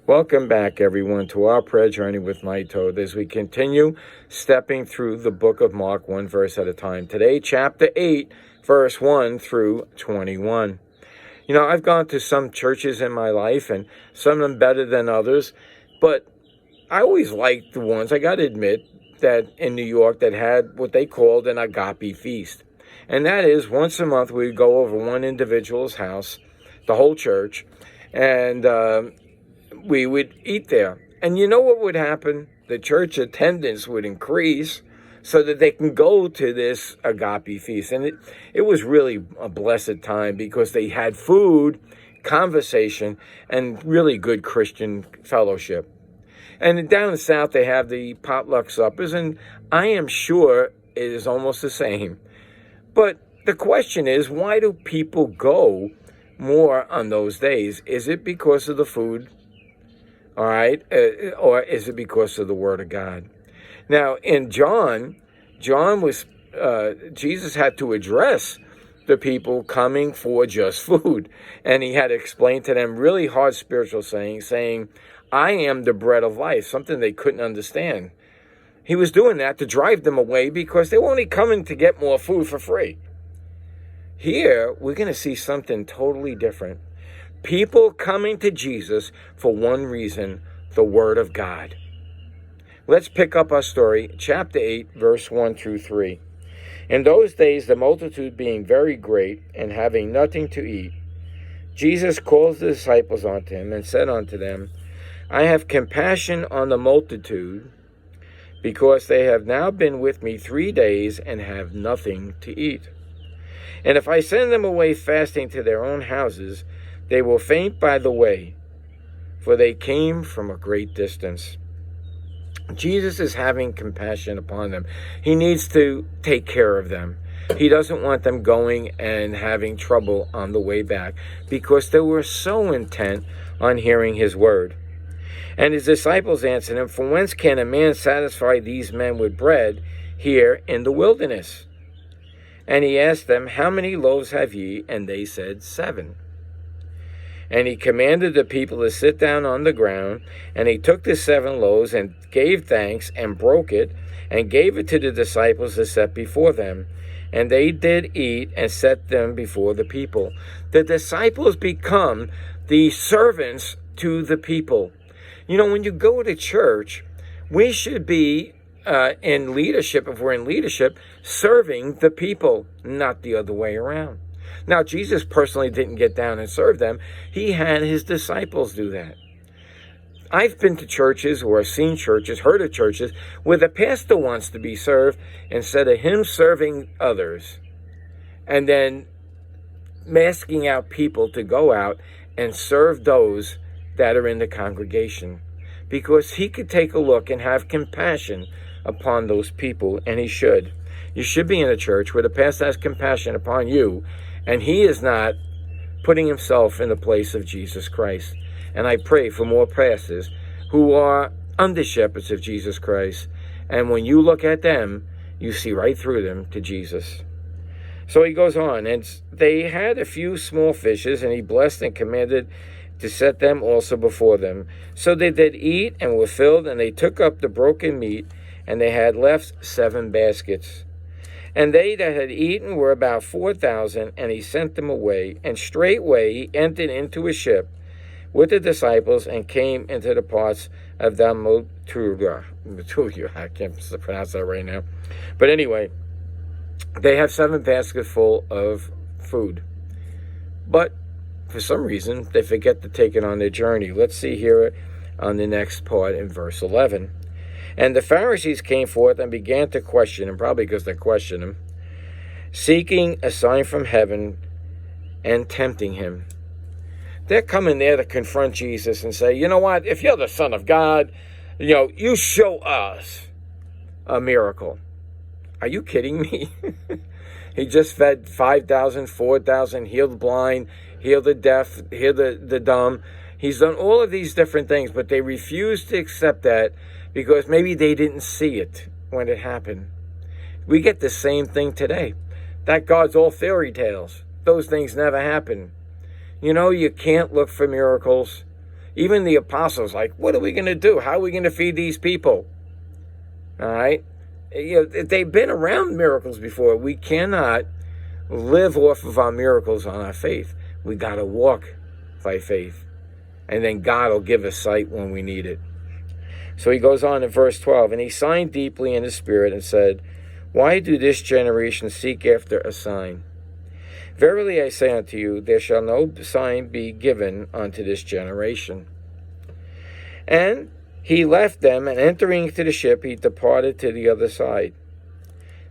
Welcome back, everyone, to our prayer journey with my Toad as we continue stepping through the book of Mark, one verse at a time. Today, chapter 8, verse 1 through 21. You know, I've gone to some churches in my life, and some of them better than others, but I always liked the ones, I got to admit, that in New York that had what they called an Agape feast. And that is, once a month, we would go over one individual's house, the whole church, and we would eat there. And you know what would happen? The church attendance would increase so that they can go to this Agape feast. And it was really a blessed time because they had food, conversation, and really good Christian fellowship. And down in the South, they have the potluck suppers, and I am sure it is almost the same. But the question is, why do people go more on those days? Is it because of the food? All right, or is it because of the Word of God? Now, in John Jesus had to address the people coming for just food, and he had to explain to them really hard spiritual saying, I am the bread of life, something they couldn't understand. He was doing that to drive them away because they were only coming to get more food for free. Here, we're going to see something totally different. People coming to Jesus for one reason, the Word of God. Let's pick up our story, chapter 8, verse 1 through 3. In those days, the multitude being very great and having nothing to eat, Jesus called the disciples unto him and said unto them, I have compassion on the multitude, because they have now been with me 3 days and have nothing to eat. And if I send them away fasting to their own houses, they will faint by the way, for they came from a great distance. Jesus is having compassion upon them. He needs to take care of them. He doesn't want them going and having trouble on the way back because they were so intent on hearing his word. And his disciples answered him, from whence can a man satisfy these men with bread here in the wilderness? And he asked them, how many loaves have ye? And they said, 7. And he commanded the people to sit down on the ground, and he took the 7 loaves and gave thanks and broke it and gave it to the disciples to set before them. And they did eat and set them before the people. The disciples become the servants to the people. You know, when you go to church, we should be in leadership, if we're in leadership, serving the people, not the other way around. Now, Jesus personally didn't get down and serve them. He had his disciples do that. I've been to churches or seen churches, heard of churches, where the pastor wants to be served instead of him serving others, and then masking out people to go out and serve those that are in the congregation, because he could take a look and have compassion upon those people, and he should. You should be in a church where the pastor has compassion upon you, and he is not putting himself in the place of Jesus Christ. And I pray for more pastors who are under shepherds of Jesus Christ, and when you look at them, you see right through them to Jesus. So he goes on, and they had a few small fishes, and he blessed and commanded to set them also before them. So they did eat and were filled, and they took up the broken meat, and they had left 7 baskets. And they that had eaten were about 4,000, and he sent them away. And straightway he entered into a ship with the disciples and came into the parts of Dalmanuta. I can't pronounce that right now. But anyway, they have 7 baskets full of food. But for some reason, they forget to take it on their journey. Let's see here on the next part in verse 11. And the Pharisees came forth and began to question him, probably because they questioned him, seeking a sign from heaven and tempting him. They're coming there to confront Jesus and say, you know what, if you're the Son of God, you show us a miracle. Are you kidding me? He just fed 5,000, 4,000, healed the blind, healed the deaf, healed the dumb. He's done all of these different things, but they refuse to accept that because maybe they didn't see it when it happened. We get the same thing today. That God's all fairy tales. Those things never happen. You can't look for miracles. Even the apostles, like, what are we going to do? How are we going to feed these people? All right? They've been around miracles before. We cannot live off of our miracles on our faith. We got to walk by faith. And then God will give us sight when we need it. So he goes on in verse 12, and he signed deeply in his spirit and said, why do this generation seek after a sign? Verily I say unto you, there shall no sign be given unto this generation. And he left them, and entering into the ship, he departed to the other side.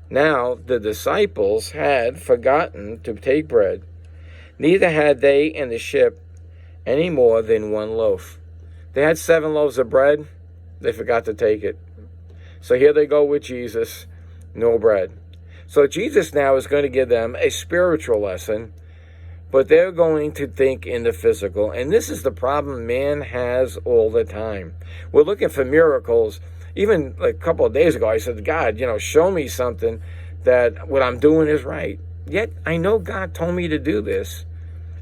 Now the disciples had forgotten to take bread, neither had they in the ship any more than one loaf. They had 7 loaves of bread. They forgot to take it. So here they go with Jesus, no bread. So Jesus now is going to give them a spiritual lesson, but they're going to think in the physical. And this is the problem man has all the time. We're looking for miracles. Even like a couple of days ago, I said, God, show me something that what I'm doing is right. Yet I know God told me to do this,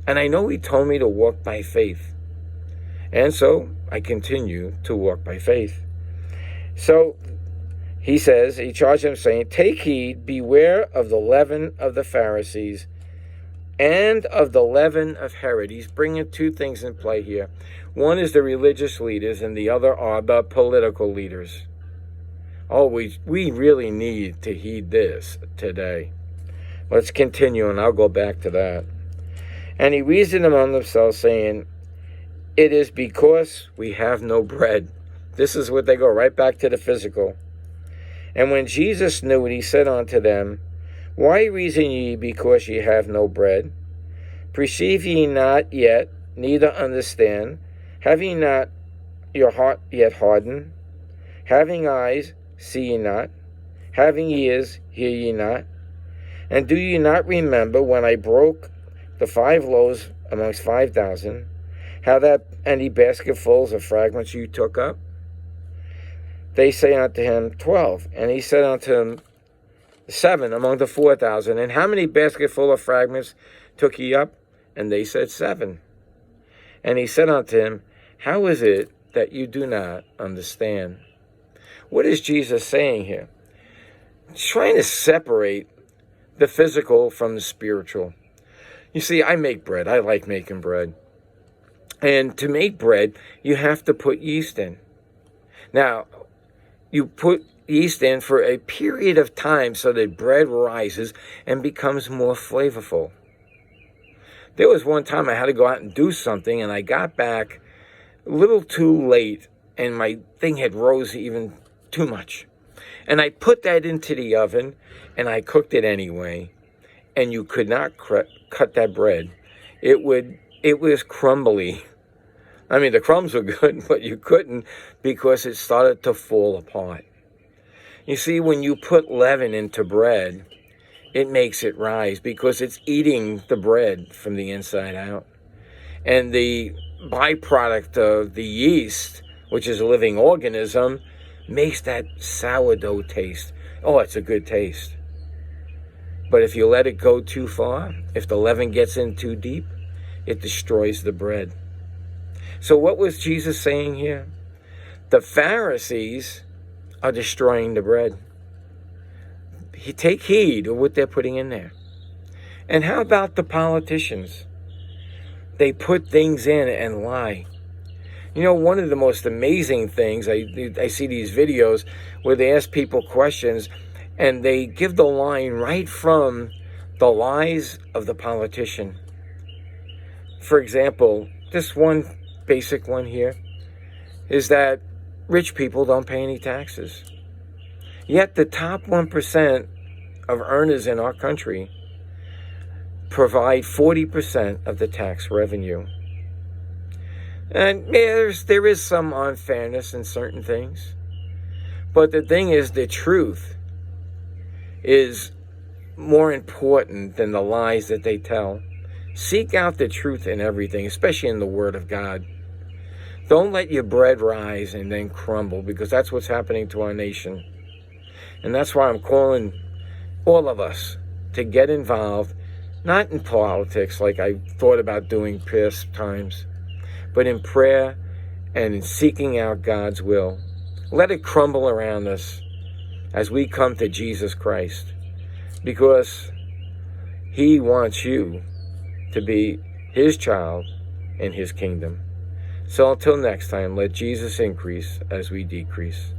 and I know he told me to walk by faith. And so I continue to walk by faith. So he charged them saying, take heed, beware of the leaven of the Pharisees and of the leaven of Herod. He's bringing 2 things in play here. One is the religious leaders, and the other are the political leaders. Oh, we really need to heed this today. Let's continue, and I'll go back to that. And he reasoned among themselves, saying, it is because we have no bread. This is what they go right back to the physical. And when Jesus knew it, he said unto them, why reason ye because ye have no bread? Perceive ye not yet, neither understand? Have ye not your heart yet hardened? Having eyes, see ye not? Having ears, hear ye not? And do ye not remember when I broke the 5 loaves amongst 5,000, how that any basketfuls of fragments you took up? They say unto him, 12. And he said unto them, 7 among the 4,000. And how many basketful of fragments took ye up? And they said, 7. And he said unto him, how is it that you do not understand? What is Jesus saying here? He's trying to separate the physical from the spiritual. You see, I make bread. I like making bread. And to make bread, you have to put yeast in. Now, you put yeast in for a period of time so that bread rises and becomes more flavorful. There was one time I had to go out and do something, and I got back a little too late, and my thing had rose even too much. And I put that into the oven, and I cooked it anyway, and you could not cut that bread. It was crumbly. I mean, the crumbs were good, but you couldn't because it started to fall apart. You see, when you put leaven into bread, it makes it rise because it's eating the bread from the inside out. And the byproduct of the yeast, which is a living organism, makes that sourdough taste. Oh, it's a good taste. But if you let it go too far, if the leaven gets in too deep, it destroys the bread. So what was Jesus saying here? The Pharisees are destroying the bread. Take heed of what they're putting in there. And how about the politicians? They put things in and lie. One of the most amazing things, I see these videos where they ask people questions and they give the line right from the lies of the politician. For example, this one basic one here is that rich people don't pay any taxes. Yet the top 1% of earners in our country provide 40% of the tax revenue. And there is some unfairness in certain things. But the thing is, the truth is more important than the lies that they tell. Seek out the truth in everything, especially in the Word of God. Don't let your bread rise and then crumble, because that's what's happening to our nation. And that's why I'm calling all of us to get involved, not in politics like I thought about doing past times, but in prayer and in seeking out God's will. Let it crumble around us as we come to Jesus Christ, because he wants you to be his child in his kingdom. So until next time, let Jesus increase as we decrease.